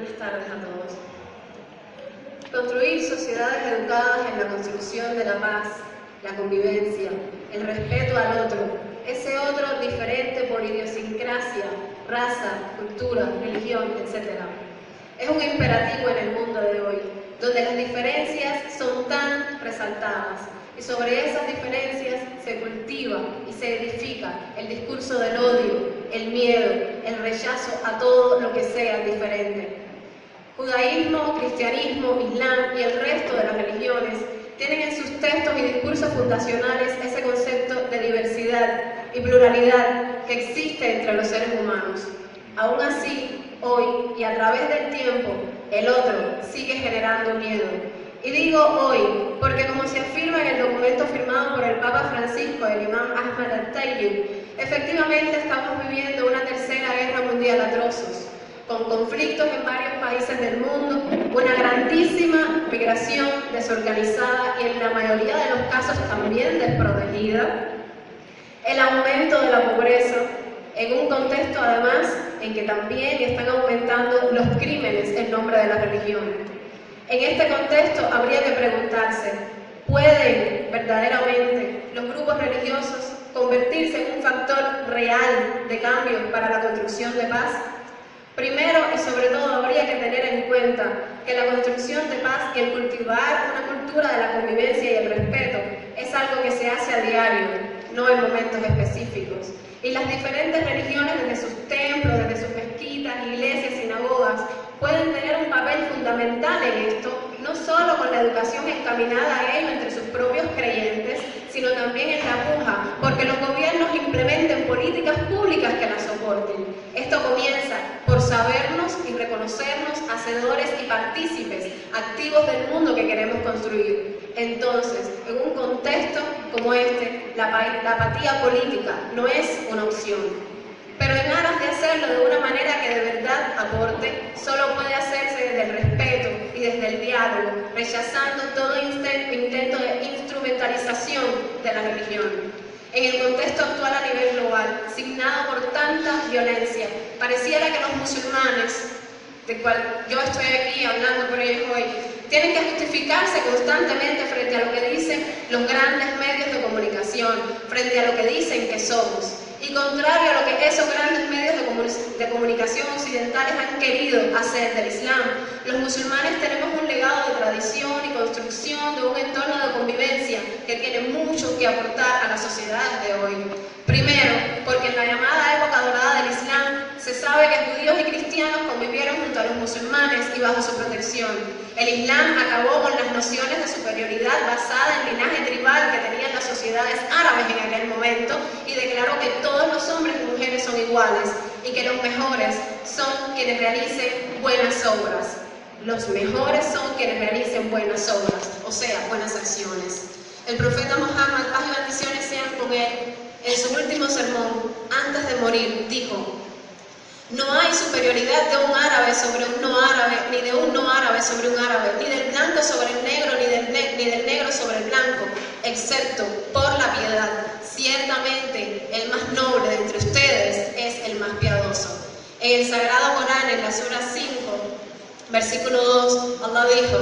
Buenas tardes a todos. Construir sociedades educadas en la construcción de la paz, la convivencia, el respeto al otro, ese otro diferente por idiosincrasia, raza, cultura, religión, etc. Es un imperativo en el mundo de hoy, donde las diferencias son tan resaltadas y sobre esas diferencias se cultiva y se edifica el discurso del odio, el miedo, el rechazo a todo lo que sea diferente. Judaísmo, cristianismo, islam y el resto de las religiones tienen en sus textos y discursos fundacionales ese concepto de diversidad y pluralidad que existe entre los seres humanos. Aún así, hoy y a través del tiempo, el otro sigue generando miedo. Y digo hoy porque, como se afirma en el documento firmado por el Papa Francisco y el imam Ahmad al-Tayyib, efectivamente estamos viviendo una tercera guerra mundial a trozos, con conflictos en varios países del mundo, una grandísima migración desorganizada y en la mayoría de los casos también desprotegida, el aumento de la pobreza, en un contexto además en que también están aumentando los crímenes en nombre de la religión. En este contexto habría que preguntarse, ¿pueden verdaderamente los grupos religiosos convertirse en un factor real de cambio para la construcción de paz? Primero y sobre todo habría que tener en cuenta que la construcción de paz y el cultivar una cultura de la convivencia y el respeto es algo que se hace a diario, no en momentos específicos. Y las diferentes religiones desde sus templos, desde sus mezquitas, iglesias, sinagogas, pueden tener un papel fundamental en esto, no solo con la educación encaminada a ello entre sus propios creyentes, sino también en la puja, porque los gobiernos implementen políticas públicas que las soporten. Esto comienza por sabernos y reconocernos hacedores y partícipes activos del mundo que queremos construir. Entonces, en un contexto como este, la apatía política no es una opción. Pero en aras de hacerlo de una manera que de verdad aporte, solo puede hacerse desde el respeto y desde el diálogo, rechazando todo intento de instrumentalización de la religión. En el contexto actual a nivel global, signado por tanta violencia, pareciera que los musulmanes, de cual yo estoy aquí hablando por ellos hoy, tienen que justificarse constantemente frente a lo que dicen los grandes medios de comunicación, frente a lo que dicen que somos. Y contrario a lo que esos grandes medios de comunicación occidentales han querido hacer del Islam, los musulmanes tenemos un legado de tradición y construcción de un entorno de convivencia que tiene mucho que aportar a las sociedades de hoy. Primero, porque en la llamada época dorada del Islam se sabe que judíos y cristianos convivieron junto a los musulmanes y bajo su protección. El Islam acabó con las nociones de superioridad basada en linaje tribal que tenían las sociedades árabes en aquel momento y declaró que todos los hombres y mujeres son iguales y que los mejores son quienes realicen buenas obras. Los mejores son quienes realicen buenas obras, o sea, buenas acciones. El profeta Muhammad, paz y bendiciones sean con él, en su último sermón, antes de morir, dijo: no hay superioridad de un árabe sobre un no árabe, ni de un no árabe sobre un árabe, ni del blanco sobre el negro, ni del negro sobre el blanco, excepto por la piedad. Ciertamente, el más noble de entre ustedes es el más piadoso. En el Sagrado Corán, en la Sura 5, versículo 2, Allah dijo: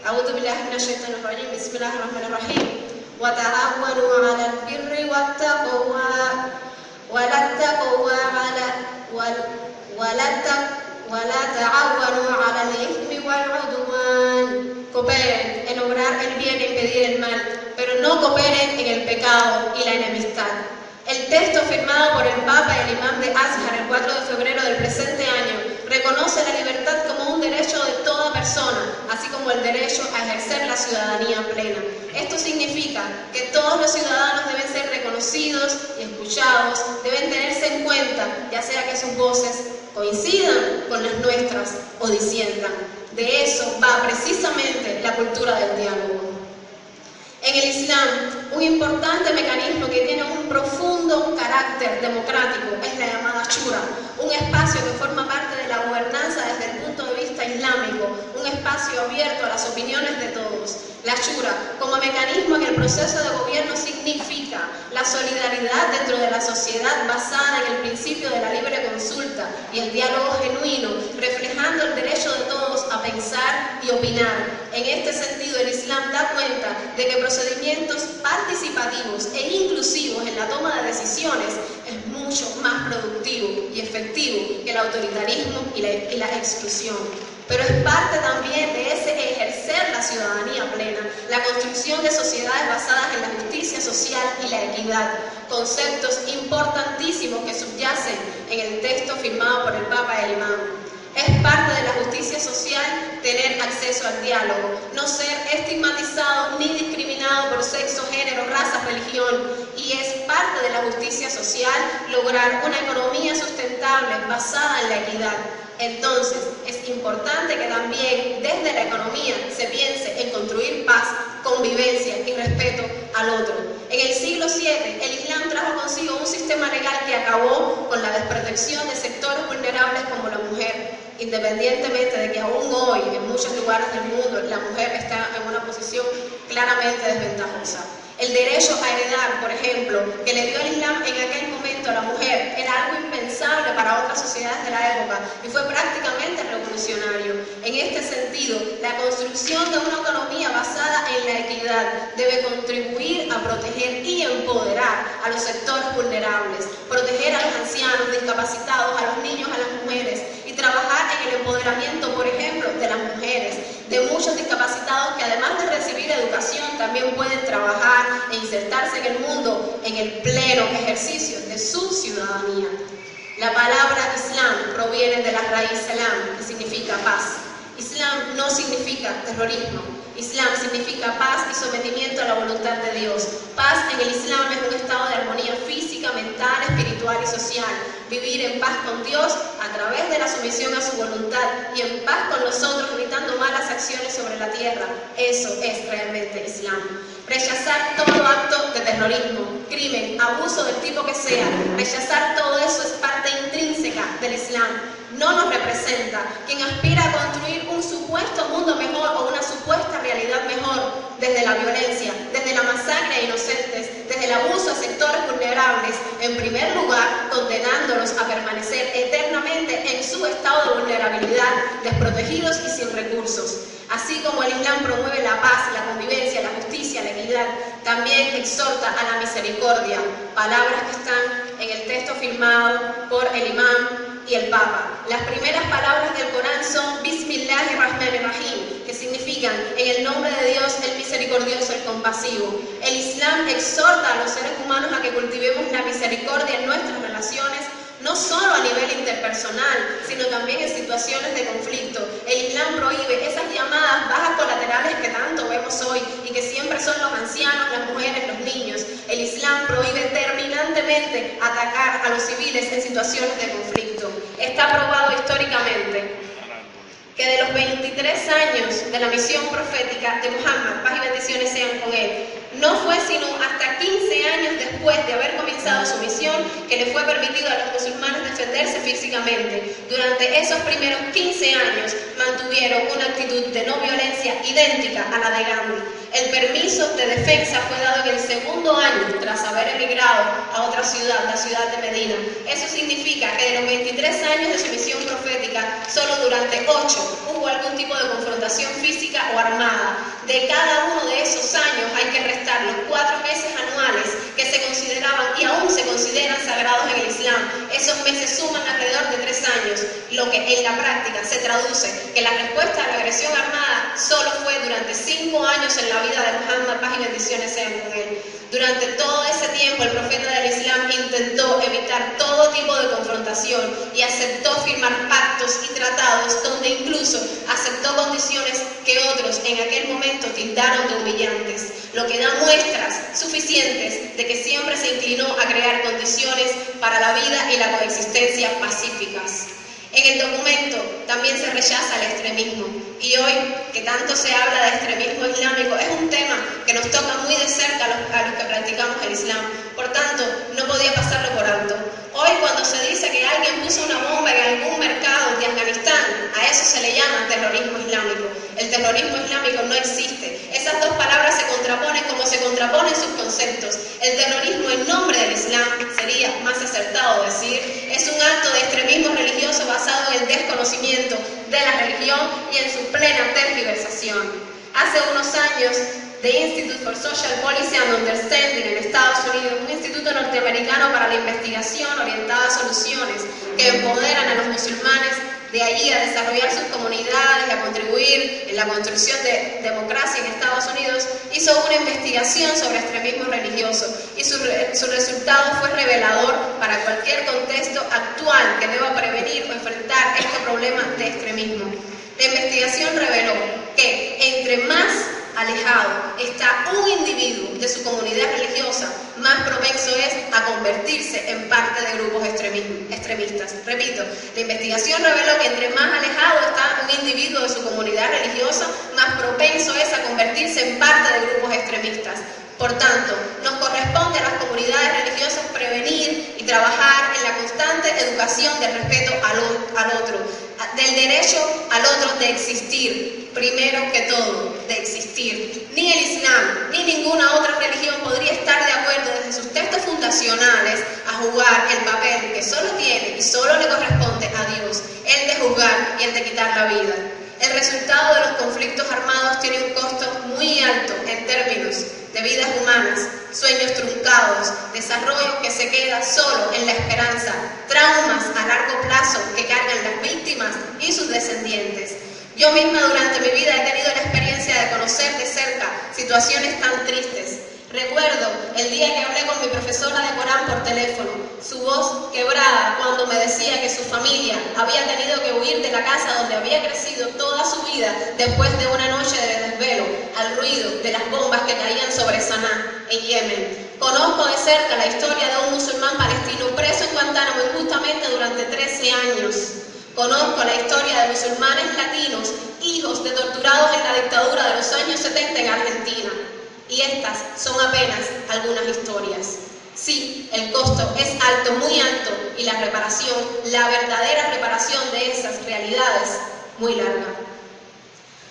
A'udhu billahi minash shaitanir rajim, bismillahir rahmanir rahim, wa ta'awanu 'alal birri wat taqwa, wa la taqwa 'ala ta'awanu 'alal ithmi wal 'udwan. Cooperen en obrar el bien y impedir el mal, pero no cooperen en el pecado y la enemistad. El texto firmado por el Papa y el imam de Azhar el 4 de febrero del presente año reconoce la libertad como un derecho de toda persona, así como el derecho a ejercer la ciudadanía plena. Esto significa que todos los ciudadanos deben ser reconocidos y escuchados, deben tenerse en cuenta, ya sea que sus voces coincidan con las nuestras o disientan. De eso va precisamente la cultura del diálogo. En el Islam, un importante mecanismo que tiene un profundo carácter democrático es la llamada Shura, un espacio que forma parte de la gobernanza desde el punto de vista islámico, un espacio abierto a las opiniones de todos. La Shura, como mecanismo en el proceso de gobierno, significa la solidaridad dentro de la sociedad basada en el principio de la libre consulta y el diálogo genuino, reflejando el derecho de todos a pensar y opinar. En este sentido, el Islam da cuenta de que procedimientos participativos e inclusivos en la toma de decisiones es mucho más productivo y efectivo que el autoritarismo y la exclusión. Pero es parte también de ese ejercer la ciudadanía plena, la construcción de sociedades basadas en la justicia social y la equidad, conceptos importantísimos que subyacen en el texto firmado por el Papa y el Imán. Es parte de la justicia social tener acceso al diálogo, no ser estigmatizado ni discriminado por sexo, género, raza, religión. Y es parte de la justicia social lograr una economía sustentable basada en la equidad. Entonces, es importante que también desde la economía se piense en construir paz, convivencia y respeto al otro. En el siglo VII, el Islam trajo consigo un sistema legal que acabó con la desprotección de sectores vulnerables como la mujer, independientemente de que aún hoy en muchos lugares del mundo la mujer está en una posición claramente desventajosa. El derecho a heredar, por ejemplo, que le dio el Islam en aquel momento a la mujer, era algo impensable para otras sociedades de la época y fue prácticamente revolucionario. En este sentido, la construcción de una economía basada en la equidad debe contribuir a proteger y empoderar a los sectores vulnerables, proteger a los ancianos, discapacitados, a los niños, a las mujeres y trabajar en el empoderamiento, por ejemplo, de las mujeres, de muchos discapacitados que además de recibir educación también pueden trabajar e insertarse en el mundo en el pleno ejercicio de su ciudadanía. La palabra Islam proviene de la raíz salam, que significa paz. Islam no significa terrorismo. Islam significa paz y sometimiento a la voluntad de Dios. Paz en el Islam es un estado de armonía física, mental, espiritual y social. Vivir en paz con Dios a través de la sumisión a su voluntad y en paz con los otros, evitando malas acciones sobre la tierra. Eso es realmente Islam. Rechazar todo acto de terrorismo, crimen, abuso del tipo que sea. Rechazar todo eso es parte intrínseca del Islam. No nos representa. Quien aspira a construir un supuesto mundo mejor o una supuesta realidad mejor desde la violencia, desde la masacre a inocentes, desde el abuso a sectores vulnerables, en primer lugar condenándolos a permanecer eternamente en su estado de vulnerabilidad, desprotegidos y sin recursos. Así como el Islam promueve la paz, la convivencia, la justicia, la equidad, también exhorta a la misericordia, palabras que están en el texto firmado por el Imán y el Papa. Las primeras palabras del Corán son Bismillahirrahmanirrahim, que significan en el nombre de Dios, el misericordioso, el compasivo. El Islam exhorta a los seres humanos a que cultivemos la misericordia en nuestras relaciones, no solo a nivel interpersonal, sino también en situaciones de conflicto. El Islam prohíbe esas llamadas bajas colaterales que tanto vemos hoy y que siempre son los ancianos, las mujeres, los niños. El Islam prohíbe terminantemente atacar a los civiles en situaciones de conflicto. Está probado históricamente que de los 23 años de la misión profética de Muhammad, paz y bendiciones sean con él, no fue sino hasta 15 años después de haber comenzado su misión que le fue permitido a los musulmanes defenderse físicamente. Durante esos primeros 15 años mantuvieron una actitud de no violencia idéntica a la de Gandhi. El permiso de defensa fue dado en el segundo año tras haber emigrado a otra ciudad, la ciudad de Medina. Eso significa que de los 23 años de su misión profética, solo durante 8 hubo algún tipo de confrontación física o armada. De cada uno de esos años hay que restar los 4 meses anuales que se consideraban y aún se consideran sagrados en el Islam. Esos meses suman alrededor de 3 años, lo que en la práctica se traduce que la respuesta a la agresión armada solo fue durante 5 años en la vida de Muhammad, paz y bendiciones sean con él. Durante todo ese tiempo el profeta del Islam intentó evitar todo tipo de confrontación y aceptó firmar pactos y tratados donde incluso aceptó condiciones que otros en aquel momento tildaron de humillantes, lo que da muestras suficientes de que siempre se inclinó a crear condiciones para la vida y la coexistencia pacíficas. En el documento también se rechaza el extremismo y hoy que tanto se habla de extremismo islámico es un tema que nos toca muy de cerca a los que practicamos el Islam, por tanto no podía pasarlo por alto. Hoy cuando se dice que alguien puso una bomba en algún mercado de Afganistán, a eso se le llama terrorismo islámico. El terrorismo islámico no existe. Esas dos palabras se contraponen como se contraponen sus conceptos. El terrorismo no sería más acertado decir, es un acto de extremismo religioso basado en el desconocimiento de la religión y en su plena tergiversación. Hace unos años, The Institute for Social Policy and Understanding en Estados Unidos, un instituto norteamericano para la investigación orientada a soluciones que empoderan a los musulmanes de allí a desarrollar sus comunidades y a contribuir en la construcción de democracia en Estados Unidos, hizo una investigación sobre extremismo religioso y su resultado fue revelador para cualquier contexto actual que deba prevenir o enfrentar este problema de extremismo. La investigación reveló que entre más alejado está un individuo de su comunidad religiosa, más propenso es a convertirse en parte de grupos extremistas. Repito, la investigación reveló que entre más alejado está un individuo de su comunidad religiosa, más propenso es a convertirse en parte de grupos extremistas. Por tanto, nos corresponde a las comunidades religiosas prevenir y trabajar en la constante educación del respeto al otro, del derecho al otro de existir, primero que todo, de existir. Ni el Islam, ni ninguna otra religión podría estar de acuerdo desde sus textos fundacionales a jugar el papel que solo tiene y solo le corresponde a Dios, el de juzgar y el de quitar la vida. El resultado de los conflictos armados tiene un costo muy alto en términos de vidas humanas, sueños truncados, desarrollo que se queda solo en la esperanza, traumas a largo plazo que cargan las víctimas y sus descendientes. Yo misma durante mi vida he tenido la experiencia de conocer de cerca situaciones tan tristes. Recuerdo el día que hablé con mi profesora de Corán por teléfono, su voz quebrada cuando me decía que su familia había tenido que huir de la casa donde había crecido toda su vida después de una noche de desvelo al ruido de las bombas que caían sobre Saná, en Yemen. Conozco de cerca la historia de un musulmán palestino preso en Guantánamo injustamente durante 13 años. Conozco la historia de musulmanes latinos, hijos de torturados en la dictadura de los años 70 en Argentina. Y estas son apenas algunas historias. Sí, el costo es alto, muy alto, y la reparación, la verdadera reparación de esas realidades, muy larga.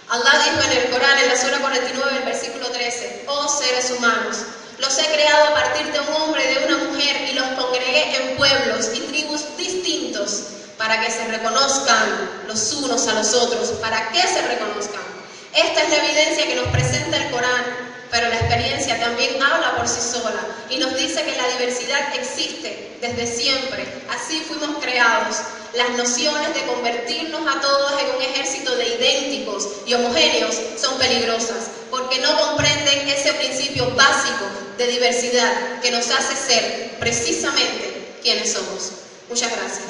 Allah dijo en el Corán, en la sura 49, el versículo 13, «Oh seres humanos, los he creado a partir de un hombre y de una mujer y los congregué en pueblos y tribus distintos para que se reconozcan los unos a los otros». ¿Para qué se reconozcan? Esta es la evidencia que nos presenta el Corán. Pero la experiencia también habla por sí sola y nos dice que la diversidad existe desde siempre. Así fuimos creados. Las nociones de convertirnos a todos en un ejército de idénticos y homogéneos son peligrosas porque no comprenden ese principio básico de diversidad que nos hace ser precisamente quienes somos. Muchas gracias.